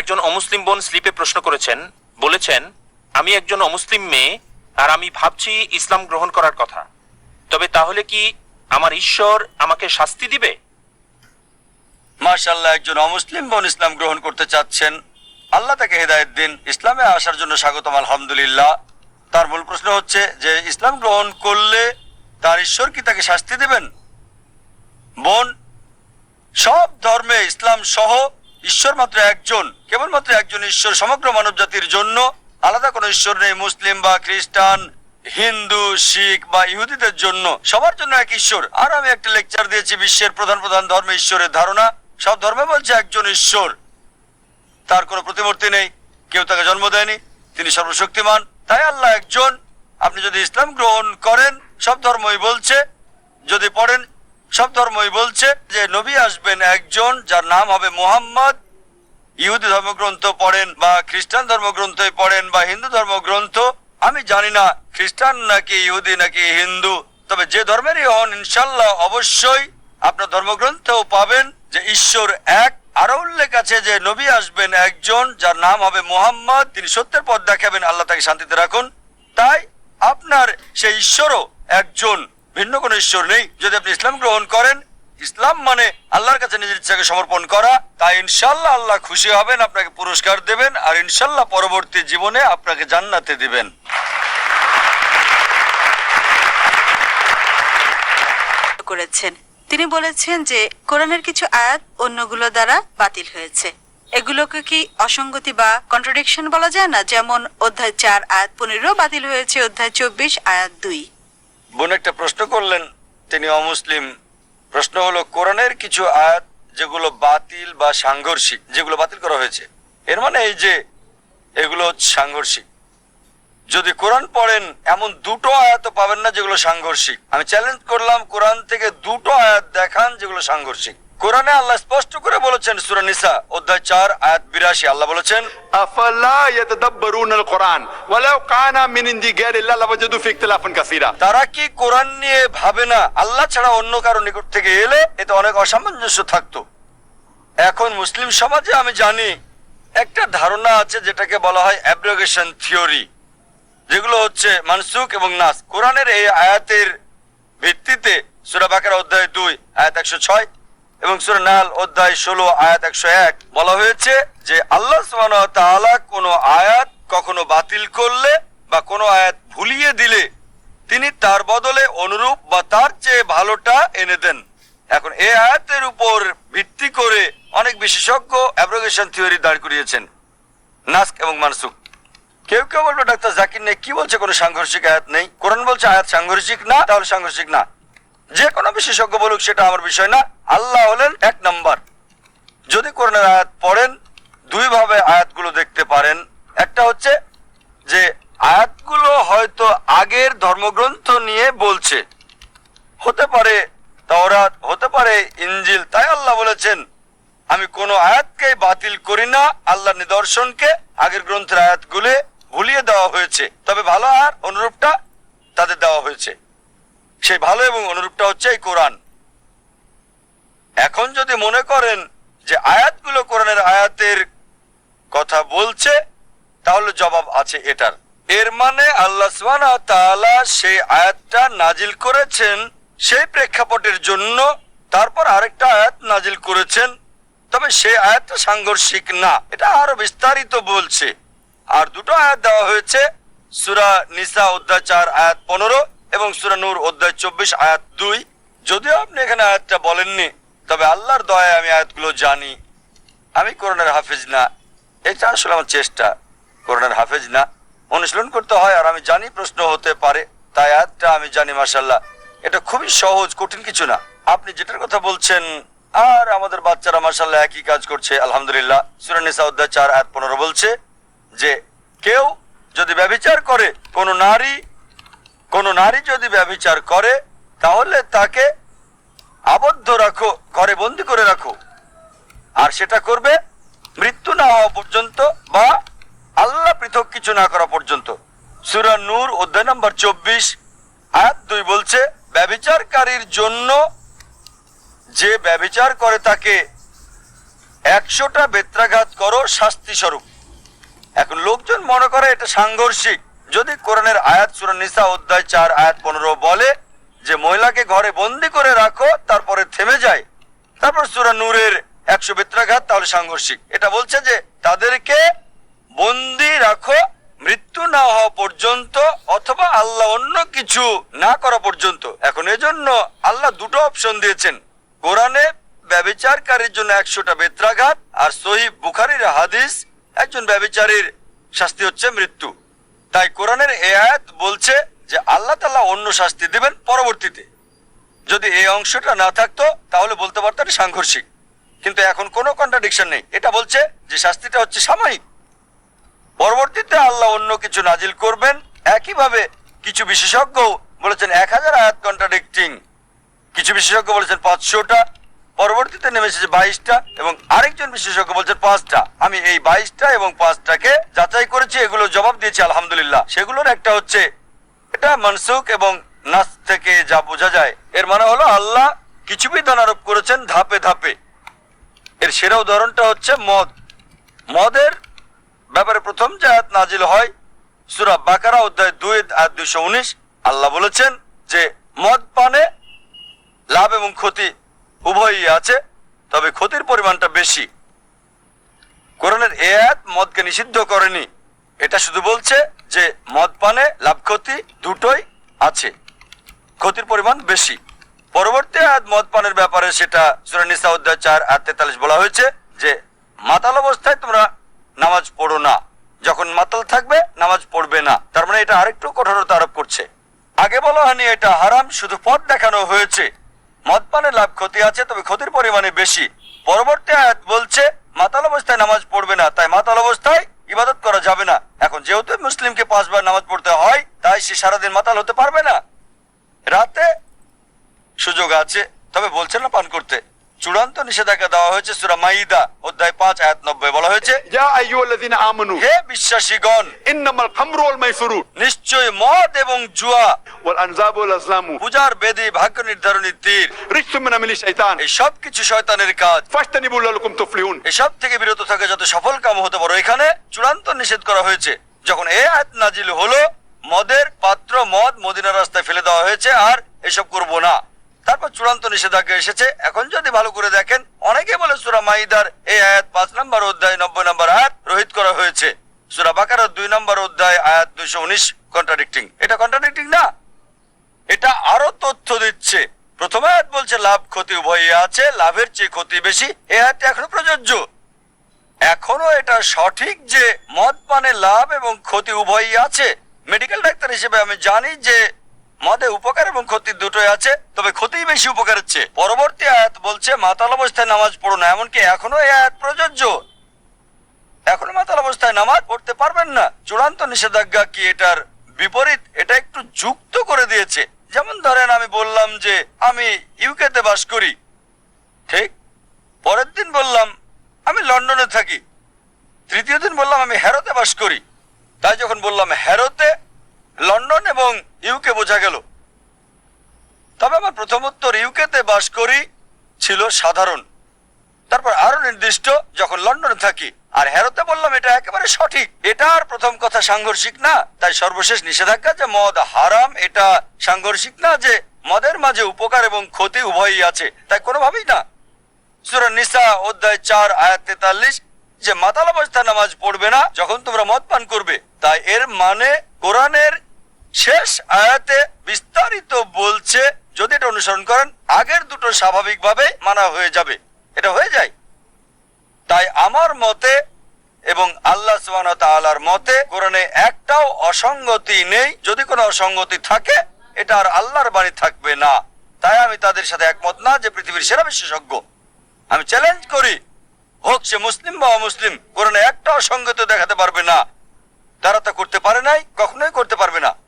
একজন অমুসলিম বোন স্লিপে প্রশ্ন করেছেন, বলেছেন আমি একজন অমুসলিম মেয়ে আর আমি ভাবছি ইসলাম গ্রহণ করার কথা, তবে তাহলে কি আমার ঈশ্বর আমাকে শাস্তি দিবে? মাশাআল্লাহ, একজন অমুসলিম বোন ইসলাম গ্রহণ করতে চাচ্ছেন, আল্লাহ তাকে হেদায়েত দিন, ইসলামে আসার জন্য স্বাগতম, আলহামদুলিল্লাহ। তার মূল প্রশ্ন হচ্ছে যে ইসলাম গ্রহণ করলে তার ঈশ্বর কি তাকে শাস্তি দেবেন? বোন, সব ধর্মে ইসলাম সহ ঈশ্বর মাত্র একজন, কেবলমাত্র একজন ঈশ্বর সমগ্র মানব জাতির জন্য, আলাদা কোনো ঈশ্বর নেই। মুসলিম বা খ্রিস্টান, হিন্দু, শিখ বা ইহুদিদের জন্য সবার জন্য এক ঈশ্বর। আর আমি একটা লেকচার দিয়েছি বিশ্বের প্রধান প্রধান ধর্মে ঈশ্বরের ধারণা। সব ধর্মে বলছে একজন ঈশ্বর, তার কোনো প্রতিমূর্তি নেই, কেউ তাকে জন্ম দেয়নি, তিনি সর্বশক্তিমান, তাই আল্লাহ একজন। আপনি যদি ইসলাম গ্রহণ করেন, সব ধর্মই বলছে, যদি পড়েন সব ধর্মই বলছে যে নবী আসবেন একজন যার নাম হবে মুহাম্মদ। ইহুদি ধর্মগ্রন্থ পড়েন বা খ্রিস্টান ধর্মগ্রন্থই পড়েন বা হিন্দু ধর্মগ্রন্থ, আমি জানি না খ্রিস্টান নাকি ইহুদি নাকি হিন্দু, তবে যে ধর্মেরই হন ইনশাল্লাহ অবশ্যই আপনার ধর্মগ্রন্থেও পাবেন যে ঈশ্বর এক। আরো উল্লেখ আছে যে নবী আসবেন একজন যার নাম হবে মুহাম্মদ, তিনি সত্যের পথ দেখাবেন, আল্লাহ তাকে শান্তিতে রাখুন। তাই আপনার সেই ঈশ্বরও একজন, ভিন্ন কোনো ঈশ্বর নেই। যদি আপনি ইসলাম গ্রহণ করেন, ইসলাম মানে আল্লাহর কাছে নিজের ইচ্ছাকে সমর্পণ করা, তাই ইনশাল্লাহ আল্লাহ খুশি হবেন, আপনাকে পুরস্কার দেবেন, আর ইনশাল্লাহ পরবর্তী জীবনে আপনাকে জান্নাতে দিবেন। করেছেন তিনি বলেছেন যে কোরআনের কিছু আয়াত অন্যগুলো দ্বারা বাতিল হয়েছে, এগুলোকে কি অসঙ্গতি বা কন্ট্রাডিকশন বলা যায় না? যেমন অধ্যায় 4 আয়াত 15 বাতিল হয়েছে অধ্যায় 24 আয়াত 2। বোন একটা প্রশ্ন করলেন, তিনি অমুসলিম। প্রশ্ন হলো কোরআনের কিছু আয়াত যেগুলো বাতিল বা সাংঘর্ষিক, যেগুলো বাতিল করা হয়েছে, এর মানে এই যে এগুলো সাংঘর্ষিক। যদি কোরআন পড়েন এমন দুটো আয়াত পাবেন না যেগুলো সাংঘর্ষিক। আমি চ্যালেঞ্জ করলাম কোরআন থেকে দুটো আয়াত দেখান যেগুলো সাংঘর্ষিক। কোরআনে আল্লাহ স্পষ্ট করে বলেছেন, সূরা নিসা অধ্যায় 4 আয়াত 82, আল্লাহ বলেছেন আফালা ইয়াতাদাব্বারুনাল কুরআন ওয়ালাউ কানা মিন ইনদি গায়রিল্লাহ লাওয়াজাদু ফি ইখতিলাফান কাসীরা। তারা কি কোরআন নিয়ে ভাবে না আল্লাহ ছাড়া অন্য কারো নিকট থেকে এলে এতে অনেক অসামঞ্জস্য থাকতো। এখন মুসলিম সমাজে আমি জানি একটা ধারণা আছে যেটাকে বলা হয় অ্যাব্রোগেশন থিওরি, যেগুলো হচ্ছে মানসুখ এবং নাস। কোরআনের এই আয়াতের ভিত্তিতে সূরা বাকারা অধ্যায় 2 আয়াত 106 এবং সূরা নাল অধ্যায় 16 আয়াত 101 বলা হয়েছে যে আল্লাহ সুবহানাহু ওয়া তাআলা কোনো আয়াত কখনো বাতিল করলে বা কোনো আয়াত ভুলিয়ে দিলে তিনি তার বদলে অনুরূপ বা তার চেয়ে ভালোটা এনে দেন। এখন এই আয়াতের উপর ভিত্তি করে অনেক বিশেষজ্ঞ অ্যাব্রোগেশন থিওরি দাঁড় করিয়েছেন, নাস্ক এবং মানসুখ। কেউ কেউ বলবে ডাক্তার জাকির নেই কি বলছে, কোনো সাংঘর্ষিক আয়াত নেই, কোরআন বলছে আয়াত সাংঘর্ষিক না, তাহলে সাংঘর্ষিক না। যে কোনো বিশেষজ্ঞ বলুক, সেটা আমার বিষয় না। আল্লাহ হলেন এক নাম্বার। যদি কোরআনের আয়াত পড়েন, দুই ভাবে আয়াতগুলো দেখতে পারেন। একটা হচ্ছে যে আয়াতগুলো হয়তো আগের ধর্মগ্রন্থ নিয়ে বলছে, হতে পারে তাওরাত, হতে পারে ইনজিল, তাই আল্লাহ বলেছেন আমি কোনো আয়াতকে বাতিল করি না, আল্লাহর নিদর্শনকে আগের গ্রন্থের আয়াতগুলো ভুলিয়ে দেওয়া হয়েছে, তবে ভালো আর অনুরূপটা তাদের দেওয়া হয়েছে। সেই ভালো এবং অনুরূপটা হচ্ছে এই কোরআন। এখন যদি মনে করেন যে আয়াতগুলো কোরআনের আয়াতের কথা বলছে, তাহলে জবাব আছে এটার। এর মানে আল্লাহ সুবহানাহু ওয়া তাআলা সেই আয়াতটা নাজিল করেছেন সেই প্রেক্ষাপটের জন্য, তারপর আরেকটা আয়াত নাজিল করেছেন, তবে সেই আয়াতটা সাংঘর্ষিক না, এটা আরো বিস্তারিত বলছে। আর দুটো আয়াত দেওয়া হয়েছে, সূরা নিসা অধ্যায় 4 আয়াত 15 এবং সূরা নূর অধ্যায় 24 আয়াত 2। যদিও আপনি এখানে আয়াতটা বলেননি, তবে আল্লাহর দয়ায় আমি আয়াতগুলো জানি। আমি কোরআনের হাফেজ না, এটা আসলে আমার চেষ্টা, কোরআনের হাফেজ না, অনুশীলন করতে হয়, আর আমি জানি প্রশ্ন হতে পারে, তাই আয়াতটা আমি জানি। মাশাআল্লাহ, এটা খুবই সহজ, কঠিন কিছু না। আপনি যেটার কথা বলছেন আর আমাদের বাচ্চারা মাশাআল্লাহ একই কাজ করছে, আলহামদুলিল্লাহ। সূরা নিসা অধ্যায় 4 আয়াত 15 বলছে যে কেউ যদি ব্যভিচার করে, কোনো নারী যদি ব্যভিচার করে, তাহলে তাকে আবদ্ধ রাখো, ঘরে বন্দি করে রাখো, আর সেটা করবে মৃত্যু না হওয়া পর্যন্ত বা আল্লাহ পৃথক কিছু না করা পর্যন্ত। সূরা নূর অধ্যায় নম্বর 24 আয়াত 2 বলছে ব্যভিচারকারীর জন্য, যে ব্যভিচার করে তাকে 100টা বেত্রাঘাত করো, শাস্তি স্বরূপ। এখন লোকজন মনে করে এটা সাংঘর্ষিক। যদি কোরআনের আয়াত সূরা নিসা অধ্যায় 4 আয়াত 15 বলে যে মহিলাকে ঘরে বন্দি করে রাখো, তারপরে থেমে যায়, তারপর সূরা নূরের 100 বেত্রাঘাত, তাহলে সাংঘর্ষিক। এটা বলছে যে তাদেরকে বন্দি রাখো মৃত্যু না হওয়া পর্যন্ত, অথবা আল্লাহ অন্য কিছু না করা পর্যন্ত। এখন এজন্য আল্লাহ দুটো অপশন দিয়েছেন। কোরআনে ব্যভিচারকারীর জন্য 100টা বেত্রাঘাত, আর সহিহ বুখারীর হাদিস একজন ব্যভিচারীর শাস্তি হচ্ছে মৃত্যু। তাই কোরআনের এই আয়াত বলছে যে আল্লাহ তাআলা অন্য শাস্তি দিবেন পরবর্তীতে। যদি এই অংশটা না থাকতো তাহলে বলতে পারতেন সাংঘর্ষিক, কিন্তু এখন কোনো কন্ট্রাডিকশন নেই। এটা বলছে যে শাস্তিটা হচ্ছে সাময়িক, পরবর্তীতে আল্লাহ অন্য কিছু নাজিল করবেন। একইভাবে কিছু বিশেষজ্ঞ বলেছেন 1000 আয়াত কন্ট্রাডিক্টিং, কিছু বিশেষজ্ঞ বলেছেন 500টা, পরবর্তীতে নেমে এসেছে 22টা, এবং আরেকজন বিশেষজ্ঞ বলছেন 5টা। আমি এই 22টা এবং 5টাকে যাচাই করেছি, এগুলো জবাব দিয়েছি আলহামদুলিল্লাহ। সেগুলোর একটা হচ্ছে এটা মনসুখ এবং নাস থেকে যা বোঝা যায়, এর মানে হলো আল্লাহ কিছু বিধান আরোপ করেছেন ধাপে ধাপে। এর সেরা উদাহরণটা হচ্ছে মদ। মদের ব্যাপারে প্রথম যে আয়াত নাজিল হয় সূরা বাকারা অধ্যায় 2 আয়াত 219, আল্লাহ বলেছেন যে মদ পানে লাভ এবং ক্ষতি উভয়ই আছে, তবে ক্ষতির পরিমাণটা বেশি। কোরআনের এই আয়াত মদকে নিষিদ্ধ করেনি, এটা শুধু বলছে যে মদ পানে লাভ ক্ষতি দুটোই আছে, ক্ষতির পরিমাণ বেশি। পরবর্তী আয়াত মদ পানের ব্যাপারে, সেটা সূরা নিসা অধ্যায় 4 আয়াত 43 বলা হয়েছে যে মাতাল অবস্থায় তোমরা নামাজ পড়ো না, যখন মাতাল থাকবে নামাজ পড়বে না। তার মানে এটা আরেকটু কঠোরতা আরোপ করছে। আগে বলা হয়নি এটা হারাম, শুধু পথ দেখানো হয়েছে। মদ পানে লাভ ক্ষতি আছে, তবে ক্ষতির পরিমাণে বেশি। পরবর্তী আয়াত বলছে মাতাল অবস্থায় নামাজ পড়বে না, তাই মাতাল অবস্থায় ইবাদত করা যাবে না। এখন যেহেতু মুসলিমকে 5 বার নামাজ পড়তে হয়, তাই সে সারাদিন মাতাল হতে পারবে না, রাতে সুযোগ আছে, তবে বলছে না পান করতে। চূড়ান্ত নিষেধাজ্ঞা দেওয়া হয়েছে সূরা মাইদা অধ্যায় 5 আয়াত 90, বলা হয়েছে ইয়া আইয়ুহাল্লাযীনা আমানু, হে বিশ্বাসীগণ, ইন্নামাল খামরু ওয়াল মাইসিরু, নিশ্চয় মদ এবং জুয়া, ওয়াল আনজাবু ওয়াল আজলামু, পূজার বেদী, ভাগ্য নির্ধারণী তীর, রিজসুম মিন আমিলি শাইতান, এই সব কিছু শয়তানের কাজ, ফাজতানিবু লাকুম তুফলিহুন। এসব থেকে বিরত থাকে যাতে সফল কাম হতে পারো। এখানে চূড়ান্ত নিষেধ করা হয়েছে। যখন এই আয়াত নাজিল হলো, মদের পাত্র, মদ মদিনার রাস্তায় ফেলে দেওয়া হয়েছে, আর এসব করব না। তারপর চূড়ান্ত নিষেধাজ্ঞা এসেছে। এখন যদি ভালো করে দেখেন, অনেকে বলে সূরা মাইদার এই আয়াত 5 নম্বর অধ্যায় 90 নম্বর আয়াত রহিত করা হয়েছে। সূরা বাকারার 2 নম্বর অধ্যায় আয়াত 219 কন্ট্রাডিক্টিং। এটা কন্ট্রাডিক্টিং না, এটা আরো তথ্য দিচ্ছে। প্রথম আয়াত বলছে লাভ ক্ষতি উভয়ই আছে, লাভের চেয়ে ক্ষতি বেশি। এই আয়াতটা এখনো প্রযোজ্য। এখনো এটা সঠিক যে মদ পানে লাভ এবং ক্ষতি উভয়ই আছে। মেডিকেল ডাক্তার হিসেবে আমি জানি যে মদে উপকার এবং ক্ষতি দুটোই আছে, তবে ক্ষতিই বেশি উপকারের চেয়ে। পরবর্তী আয়াত বলছে মাতাল অবস্থায় নামাজ পড়ো না, এমনকি এখনো এই আয়াত প্রযোজ্য। এখনো মাতাল অবস্থায় নামাজ পড়তে পারবেন না। চূড়ান্ত নিষেধাজ্ঞা কি এটার বিপরীত? এটা একটু যুক্ত করে দিয়েছে। যেমন ধরেন আমি বললাম যে আমি ইউকেতে বাস করি, ঠিক? পরের দিন বললাম আমি লন্ডনে থাকি, তৃতীয় দিন বললাম আমি হ্যারোতে বাস করি। তাই যখন বললাম হ্যারোতে, লন্ডন এবং ইউকে বোঝা গেল। তবে আমার প্রথম উত্তর ইউকেতে বাস করি ছিল সাধারণ, তারপর আরো নির্দিষ্ট যখন লন্ডনে থাকি, আর হ্যারোতে বললাম এটা একেবারে সঠিক। এটা আর প্রথম কথা সাংঘর্ষিক না। তাই সর্বশেষ নিষেধাজ্ঞা যে মদ হারাম, এটা সাংঘর্ষিক না যে মদের মাঝে উপকার এবং ক্ষতি উভয়ই আছে, তাই কোনোভাবেই না। সূরা নিসা অধ্যায় 4 আয়াত 43 যে মাতাল অবস্থায় নামাজ পড়বে না যখন তোমরা মদ পান করবে, তাই এর মানে কোরআনের শেষ আয়াতে বিস্তারিত বলছে, যদি এটা অনুসরণ করেন আগের দুটো স্বাভাবিকভাবে মানা হয়ে যাবে। এটা হয়ে যায়। তাই আমার মতে এবং আল্লাহ সুবহানাহু ওয়া তাআলার মতে কোরআনে একটাও অসঙ্গতি নেই। যদি কোনো অসঙ্গতি থাকে এটা আর আল্লাহর বাণী থাকবে না। তাই আমি তাদের সাথে একমত না যে পৃথিবীর সেরা বিশেষজ্ঞ। আমি চ্যালেঞ্জ করি, হোক সে মুসলিম বা অমুসলিম, কোরআনে একটা অসঙ্গতি দেখাতে পারবে না। তারা তা করতে পারে নাই, কখনোই করতে পারবে না।